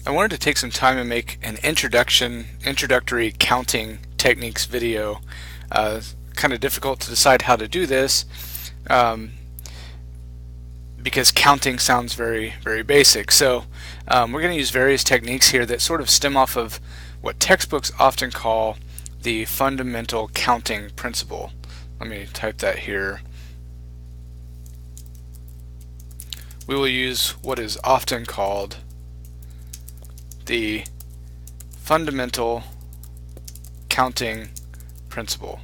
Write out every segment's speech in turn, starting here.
I wanted to take some time and make an introductory counting techniques video. Kind of difficult to decide how to do this because counting sounds very basic. So we're going to use various techniques here that sort of stem off of what textbooks often call the fundamental counting principle. Let me type that here. We will use what is often called the fundamental counting principle.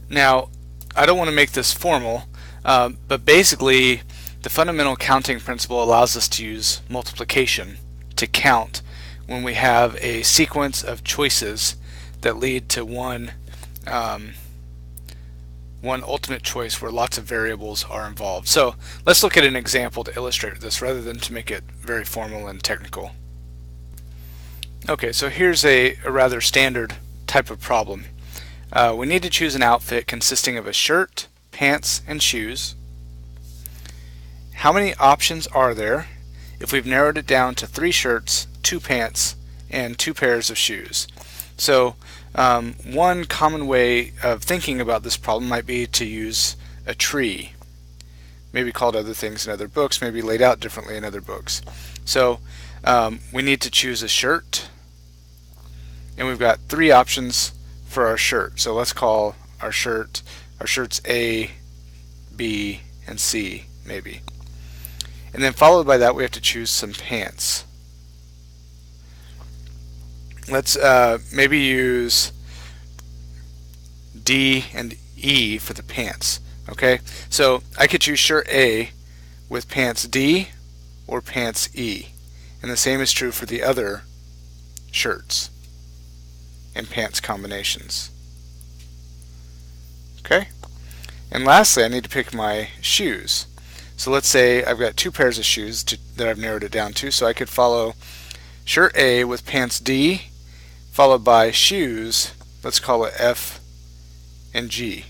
Now, I don't want to make this formal, but basically the fundamental counting principle allows us to use multiplication to count when we have a sequence of choices that lead to one ultimate choice where lots of variables are involved. So let's look at an example to illustrate this rather than to make it very formal and technical. Okay, so here's a rather standard type of problem. We need to choose an outfit consisting of a shirt, pants, and shoes. How many options are there if we've narrowed it down to 3 shirts, 2 pants, and 2 pairs of shoes? So one common way of thinking about this problem might be to use a tree, maybe called other things in other books, maybe laid out differently in other books. So we need to choose a shirt, and we've got 3 options for our shirt. So let's call our shirts A, B, and C maybe. And then followed by that we have to choose some pants. Let's maybe use D and E for the pants. Okay, so I could choose shirt A with pants D or pants E, and the same is true for the other shirts and pants combinations. Okay, and lastly I need to pick my shoes. So let's say I've got 2 pairs of shoes that I've narrowed it down to, so I could follow shirt A with pants D followed by shoes, let's call it F and G.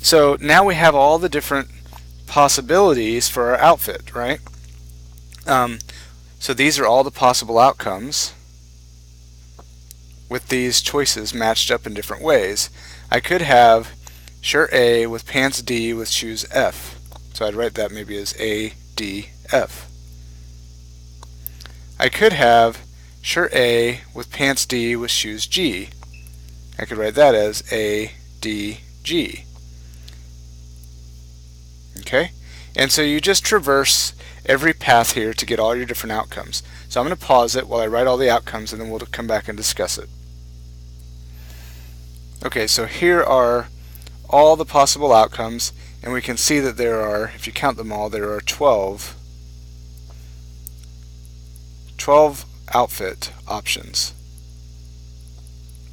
So now we have all the different possibilities for our outfit, right? So these are all the possible outcomes with these choices matched up in different ways. I could have shirt A with pants D with shoes F. So I'd write that maybe as A, D, F. I could have shirt A with pants D with shoes G. I could write that as A, D, G. Okay? And so you just traverse every path here to get all your different outcomes. So I'm going to pause it while I write all the outcomes, and then we'll come back and discuss it. Okay, so here are all the possible outcomes, and we can see that there are, if you count them all, there are 12 outfit options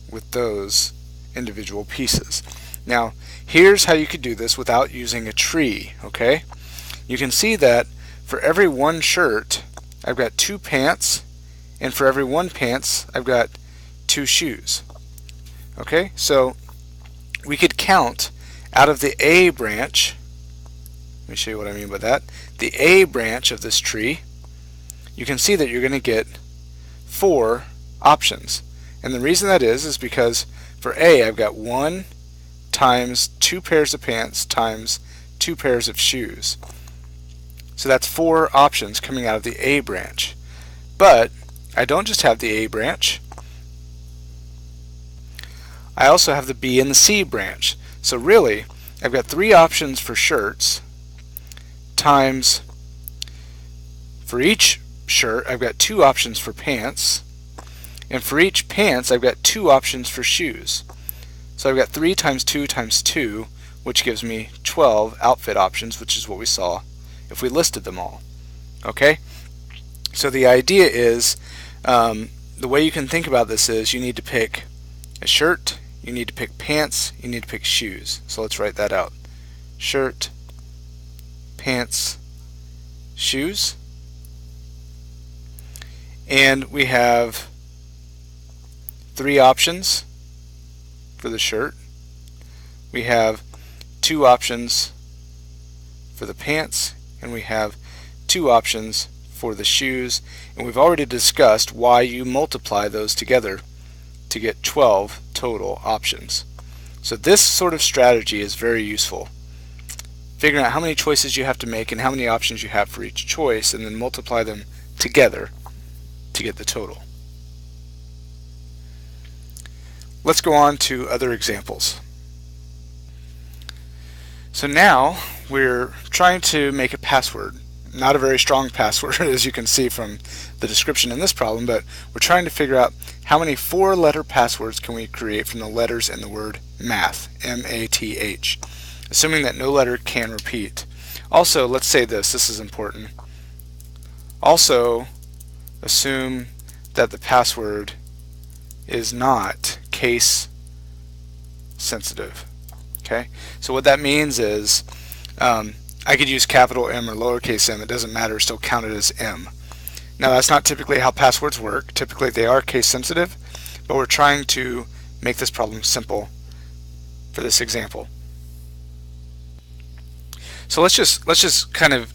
with those individual pieces. Now, here's how you could do this without using a tree, okay? You can see that for every 1 shirt, I've got 2 pants, and for every 1 pants, I've got 2 shoes. Okay, so we could count out of the A branch. Let me show you what I mean by that. The A branch of this tree, you can see that you're going to get 4 options. And the reason that is because for A, I've got 1 times 2 pairs of pants times 2 pairs of shoes. So that's 4 options coming out of the A branch. But I don't just have the A branch. I also have the B and the C branch. So really, I've got 3 options for shirts times, for each shirt, I've got 2 options for pants, and for each pants, I've got 2 options for shoes. So I've got 3 times 2 times 2, which gives me 12 outfit options, which is what we saw if we listed them all. Okay? So the idea is, the way you can think about this is you need to pick a shirt, you need to pick pants, you need to pick shoes. So let's write that out. Shirt, pants, shoes. And we have 3 options for the shirt. We have 2 options for the pants, and we have 2 options for the shoes, and we've already discussed why you multiply those together to get 12 total options. So this sort of strategy is very useful. Figuring out how many choices you have to make and how many options you have for each choice, and then multiply them together to get the total. Let's go on to other examples. So now we're trying to make a password. Not a very strong password, as you can see from the description in this problem, but we're trying to figure out how many 4-letter passwords can we create from the letters in the word math, M-A-T-H, assuming that no letter can repeat. Also, let's say this is important. Also, assume that the password is not case sensitive. Okay, so what that means is I could use capital M or lowercase m, it doesn't matter, still count it as M. Now that's not typically how passwords work. Typically they are case sensitive, but we're trying to make this problem simple for this example. So let's just kind of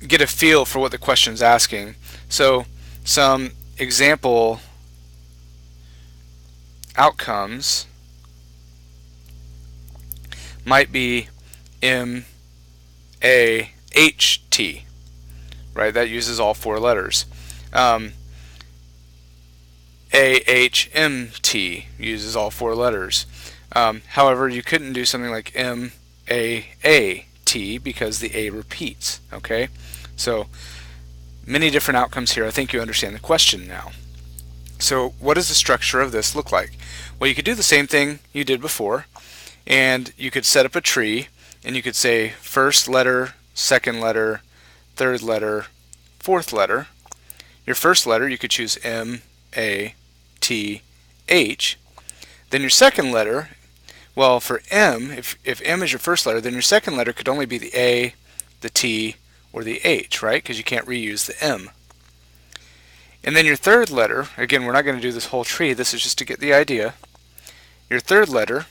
get a feel for what the question's asking. So some example outcomes might be M-A-H-T, right? That uses all 4 letters. A-H-M-T uses all 4 letters. However, you couldn't do something like M-A-A-T because the A repeats, okay? So many different outcomes here. I think you understand the question now. So what does the structure of this look like? Well, you could do the same thing you did before, and you could set up a tree, and you could say first letter, second letter, third letter, fourth letter. Your first letter, you could choose M, A, T, H. Then your second letter, well, for M, if M is your first letter, then your second letter could only be the A, the T, or the H, right? Because you can't reuse the M. And then your third letter, again, we're not going to do this whole tree, this is just to get the idea. Your third letter,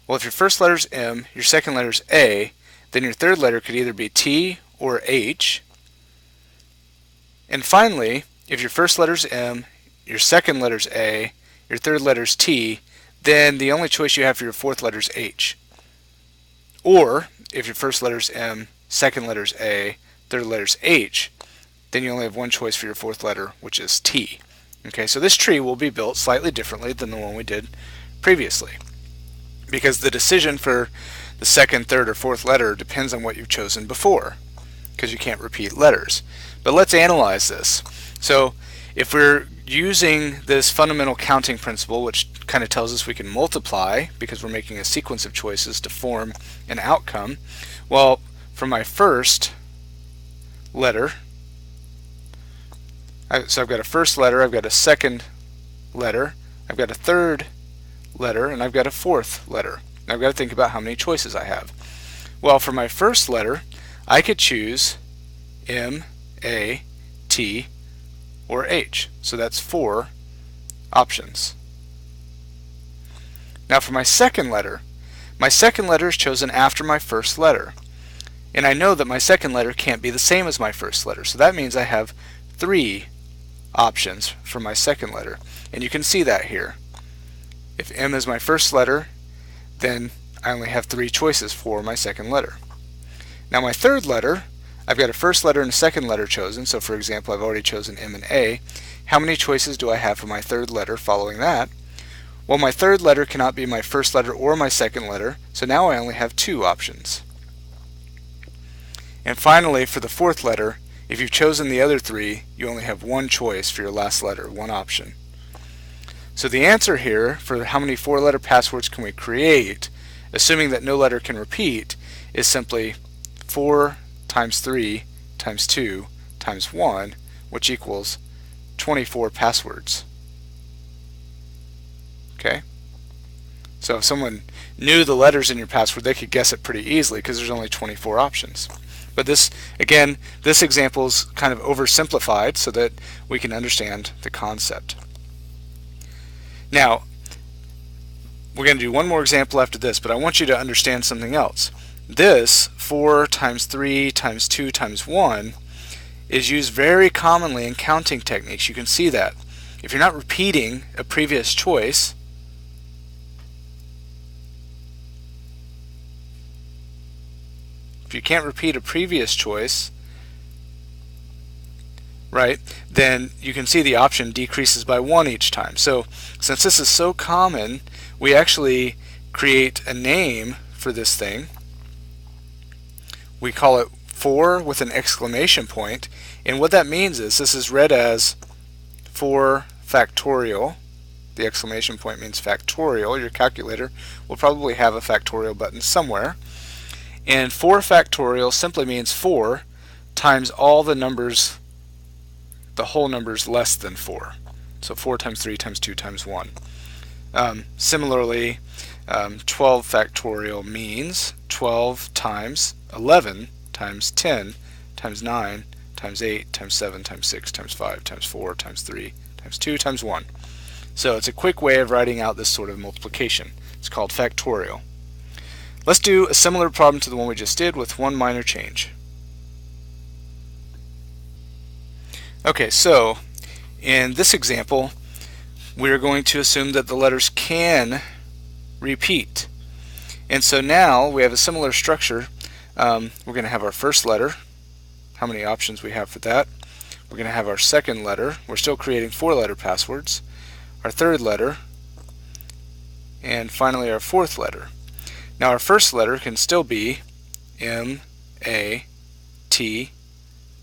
well, if your first letter is M, your second letter is A, then your third letter could either be T or H. And finally, if your first letter is M, your second letter is A, your third letter is T, then the only choice you have for your fourth letter is H. Or, if your first letter is M, second letter is A, third letter is H, then you only have one choice for your fourth letter, which is T. Okay, so this tree will be built slightly differently than the one we did previously, because the decision for the second, third, or fourth letter depends on what you've chosen before, because you can't repeat letters. But let's analyze this. So if we're using this fundamental counting principle, which kind of tells us we can multiply because we're making a sequence of choices to form an outcome, well, for my first letter, so I've got a first letter, I've got a second letter, I've got a third letter, and I've got a fourth letter. Now I've got to think about how many choices I have. Well, for my first letter, I could choose M, A, T, or H. So that's 4 options. Now for my second letter is chosen after my first letter. And I know that my second letter can't be the same as my first letter. So that means I have 3 options for my second letter. And you can see that here. If M is my first letter, then I only have 3 choices for my second letter. Now my third letter, I've got a first letter and a second letter chosen. So for example, I've already chosen M and A. How many choices do I have for my third letter following that? Well, my third letter cannot be my first letter or my second letter, so now I only have 2 options. And finally, for the fourth letter, if you've chosen the other 3, you only have 1 choice for your last letter, 1 option. So the answer here for how many 4-letter passwords can we create, assuming that no letter can repeat, is simply 4 times 3 times 2 times 1, which equals 24 passwords. Okay? So if someone knew the letters in your password, they could guess it pretty easily because there's only 24 options. But this, again, this example is kind of oversimplified so that we can understand the concept. Now, we're going to do one more example after this, but I want you to understand something else. This 4 times 3 times 2 times 1 is used very commonly in counting techniques. You can see that. If you're not repeating a previous choice, if you can't repeat a previous choice, right, then you can see the option decreases by 1 each time. So since this is so common, we actually create a name for this thing. We call it 4 with an exclamation point, and what that means is this is read as 4 factorial. The exclamation point means factorial. Your calculator will probably have a factorial button somewhere. And 4 factorial simply means 4 times all the numbers, the whole numbers less than 4. So 4 times 3 times 2 times 1. Similarly, 12 factorial means 12 times 11 times 10 times 9 times 8 times 7 times 6 times 5 times 4 times 3 times 2 times 1. So it's a quick way of writing out this sort of multiplication. It's called factorial. Let's do a similar problem to the one we just did with one minor change. Okay, so in this example, we're going to assume that the letters can repeat. And so now we have a similar structure. We're going to have our first letter, how many options we have for that. We're going to have our second letter. We're still creating 4-letter passwords. Our third letter, and finally our fourth letter. Now our first letter can still be M, A, T,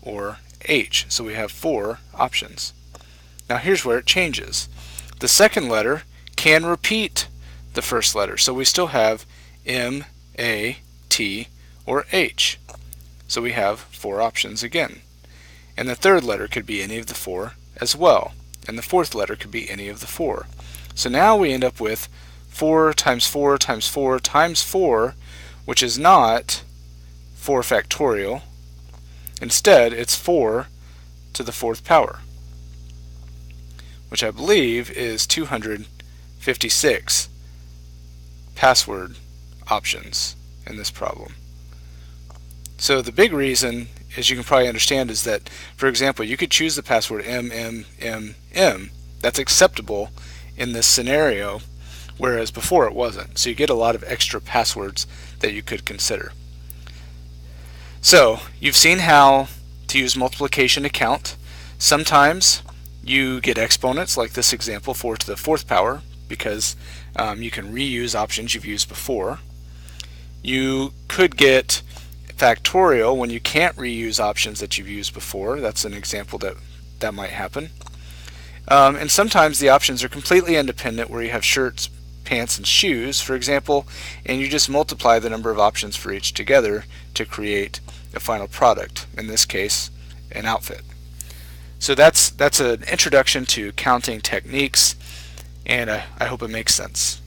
or H. So we have 4 options. Now here's where it changes. The second letter can repeat the first letter. So we still have M, A, T, or H. So we have 4 options again. And the third letter could be any of the 4 as well. And the fourth letter could be any of the 4. So now we end up with 4 times 4 times 4 times 4, which is not 4 factorial. Instead, it's 4 to the 4th power, which I believe is 256 password options in this problem. So the big reason, as you can probably understand, is that, for example, you could choose the password MMMM. That's acceptable in this scenario, whereas before it wasn't. So you get a lot of extra passwords that you could consider. So you've seen how to use multiplication to count. Sometimes you get exponents, like this example, 4 to the 4th power, because you can reuse options you've used before. You could get factorial when you can't reuse options that you've used before. That's an example that might happen. And sometimes the options are completely independent, where you have shirts, pants, and shoes, for example, and you just multiply the number of options for each together to create a final product, in this case an outfit. So that's an introduction to counting techniques, and I hope it makes sense.